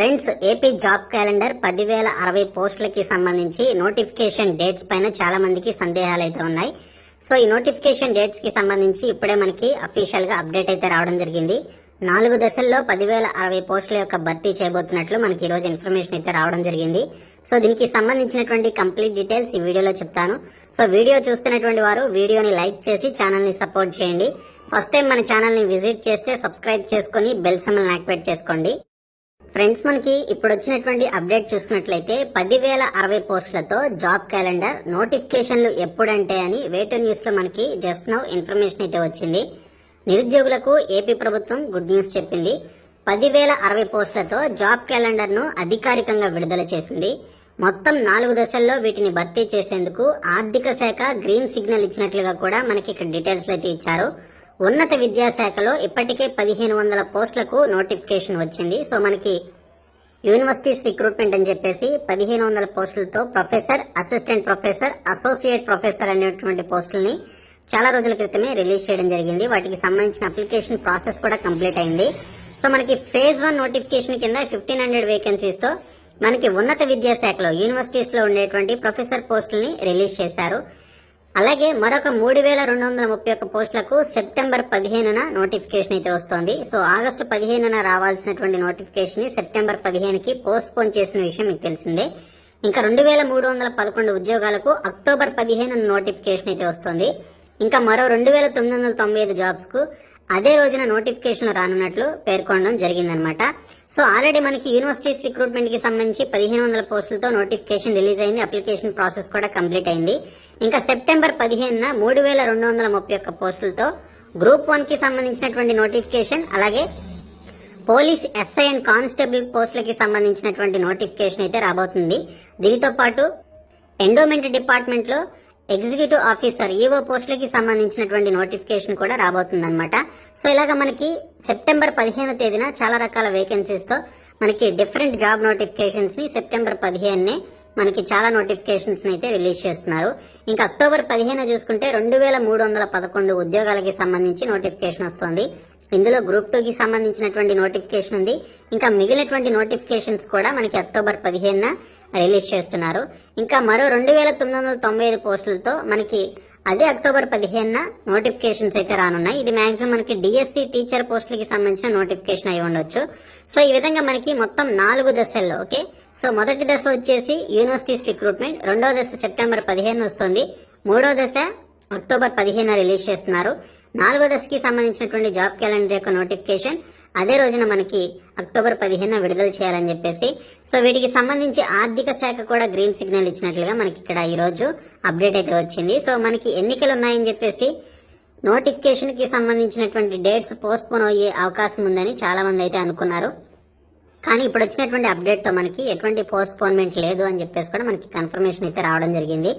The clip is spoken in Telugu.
ఫ్రెండ్స్, ఏపీ జాబ్ క్యాలెండర్ 10,060 పోస్టులకి సంబంధించి నోటిఫికేషన్ డేట్స్ పైన చాలా మందికి సందేహాలు అయితే ఉన్నాయి. సో ఈ నోటిఫికేషన్ డేట్స్ కి సంబంధించి ఇప్పుడే మనకి అఫీషియల్ గా అప్డేట్ అయితే రావడం జరిగింది. 4 దశల్లో 10,060 పోస్టుల యొక్క భర్తీ చేయబోతున్నట్లు మనకి ఈ రోజు ఇన్ఫర్మేషన్ అయితే రావడం జరిగింది. సో దీనికి సంబంధించినటువంటి కంప్లీట్ డీటెయిల్స్ ఈ వీడియోలో చెప్తాను. సో వీడియో చూస్తున్నటువంటి వారు వీడియోని లైక్ చేసి ఛానల్ ని సపోర్ట్ చేయండి. ఫస్ట్ టైం మన ఛానల్ ని విజిట్ చేస్తే సబ్స్క్రైబ్ చేసుకుని బెల్ సింబల్ యాక్టివేట్ చేసుకోండి. ఫ్రెండ్స్, మనకి ఇప్పుడు వచ్చినటువంటి అప్డేట్ చూసుకున్నట్లయితే 10,060 పోస్టులతో జాబ్ క్యాలెండర్ నోటిఫికేషన్లు ఎప్పుడంటే అని వేటూ న్యూస్ లో మనకి జస్ట్ నౌ ఇన్ఫర్మేషన్ అయితే వచ్చింది. నిరుద్యోగులకు ఏపీ ప్రభుత్వం గుడ్ న్యూస్ చెప్పింది. 10,060 పోస్టులతో జాబ్ క్యాలెండర్ ను అధికారికంగా విడుదల చేసింది. మొత్తం 4 దశల్లో వీటిని భర్తీ చేసేందుకు ఆర్థిక శాఖ గ్రీన్ సిగ్నల్ ఇచ్చినట్లుగా కూడా మనకి ఇక్కడ డీటెయిల్స్ అయితే ఇచ్చారు. ఉన్నత విద్యాశాఖలో ఇప్పటికే 1,500 పోస్టులకు నోటిఫికేషన్ వచ్చింది. సో మనకి యూనివర్సిటీస్ రిక్రూట్మెంట్ అని చెప్పేసి 1,500 పోస్టులతో professor, assistant professor, associate professor అనేటువంటి పోస్టుల్ని చాలా రోజుల క్రితమే రిలీజ్ చేయడం జరిగింది. వాటికి సంబంధించిన అప్లికేషన్ ప్రాసెస్ కూడా కంప్లీట్ అయింది. సో మనకి ఫేజ్ 1 నోటిఫికేషన్ కింద 1,500 వేకెన్సీస్ తో మనకి ఉన్నత విద్యాశాఖలో యూనివర్సిటీస్ లో ఉండేటువంటి ప్రొఫెసర్ పోస్టుల్ని రిలీజ్ చేశారు. అలాగే మరొక 3,231 పోస్టులకు సెప్టెంబర్ 15న నోటిఫికేషన్ అయితే వస్తోంది. సో ఆగస్టు 15న రావాల్సినటువంటి నోటిఫికేషన్ ని సెప్టెంబర్ 15కి పోస్ట్ పోన్ చేసిన విషయం మీకు తెలిసిందే. ఇంకా 2,311 ఉద్యోగాలకు అక్టోబర్ 15న నోటిఫికేషన్ అయితే వస్తోంది. ఇంకా మరో 2,995 జాబ్స్ కు అదే రోజున నోటిఫికేషన్ రానున్నట్లు పేర్కొనడం జరిగిందనమాట. సో ఆల్రెడీ మనకి యూనివర్సిటీస్ రిక్రూట్మెంట్ కి సంబంధించి 1,500 పోస్టులతో నోటిఫికేషన్ రిలీజ్ అయింది. అప్లికేషన్ ప్రాసెస్ కూడా కంప్లీట్ అయింది. ఇంకా సెప్టెంబర్ 15న 3,231 పోస్టులతో గ్రూప్ 1 కి సంబంధించినటువంటి నోటిఫికేషన్, అలాగే పోలీస్ ఎస్ఐ అండ్ కానిస్టేబుల్ పోస్టులకి సంబంధించినటువంటి నోటిఫికేషన్ అయితే రాబోతుంది. దీనితో పాటు ఎండోమెంట్ డిపార్ట్మెంట్ లో ఎగ్జిక్యూటివ్ ఆఫీసర్ ఈఓ పోస్టులకి సంబంధించినటువంటి నోటిఫికేషన్ కూడా రాబోతుందన్నమాట. సో ఇలాగ మనకి సెప్టెంబర్ 15వ తేదీన చాలా రకాల వేకెన్సీస్ తో మనకి డిఫరెంట్ జాబ్ నోటిఫికేషన్స్ ని సెప్టెంబర్ 15నే మనకి చాలా నోటిఫికేషన్స్ అయితే రిలీజ్ చేస్తున్నారు. ఇంకా అక్టోబర్ 15 చూసుకుంటే 2,311 ఉద్యోగాలకి సంబంధించి నోటిఫికేషన్ వస్తుంది. ఇందులో గ్రూప్ 2 కి సంబంధించినటువంటి నోటిఫికేషన్ ఉంది. ఇంకా మిగిలినటువంటి నోటిఫికేషన్స్ కూడా మనకి అక్టోబర్ 15న రిలీజ్ చేస్తున్నారు. ఇంకా మరో 2,995 పోస్టులతో మనకి అదే అక్టోబర్ 15న నోటిఫికేషన్స్ అయితే రానున్నాయి. ఇది మాక్సిమం మనకి డిఎస్సి టీచర్ పోస్టులకి సంబంధించిన నోటిఫికేషన్ అయి ఉండొచ్చు. సో ఈ విధంగా మనకి మొత్తం 4 దశల్లో, ఓకే. సో మొదటి దశ వచ్చేసి యూనివర్సిటీస్ రిక్రూట్మెంట్, రెండో దశ సెప్టెంబర్ 15 వస్తుంది, మూడో దశ అక్టోబర్ 15 రిలీజ్ చేస్తున్నారు, 4వ దశకి సంబంధించినటువంటి జాబ్ క్యాలెండర్ యొక్క నోటిఫికేషన్ అదే రోజున మనకి అక్టోబర్ 15 విడుదల చేయాలని చెప్పేసి, సో వీటికి సంబంధించి ఆర్థిక శాఖ కూడా గ్రీన్ సిగ్నల్ ఇచ్చినట్లుగా మనకి ఇక్కడ ఈ రోజు అప్డేట్ అయితే వచ్చింది. సో మనకి ఎన్నికలు ఉన్నాయని చెప్పేసి నోటిఫికేషన్ కి సంబంధించినటువంటి డేట్స్ పోస్ట్ పోన్ అయ్యే అవకాశం ఉందని చాలా మంది అయితే అనుకున్నారు. కానీ ఇప్పుడు వచ్చినటువంటి అప్డేట్ తో మనకి ఎటువంటి పోస్ట్ పోన్మెంట్ లేదు అని చెప్పేసి కూడా మనకి కన్ఫర్మేషన్ అయితే రావడం జరిగింది.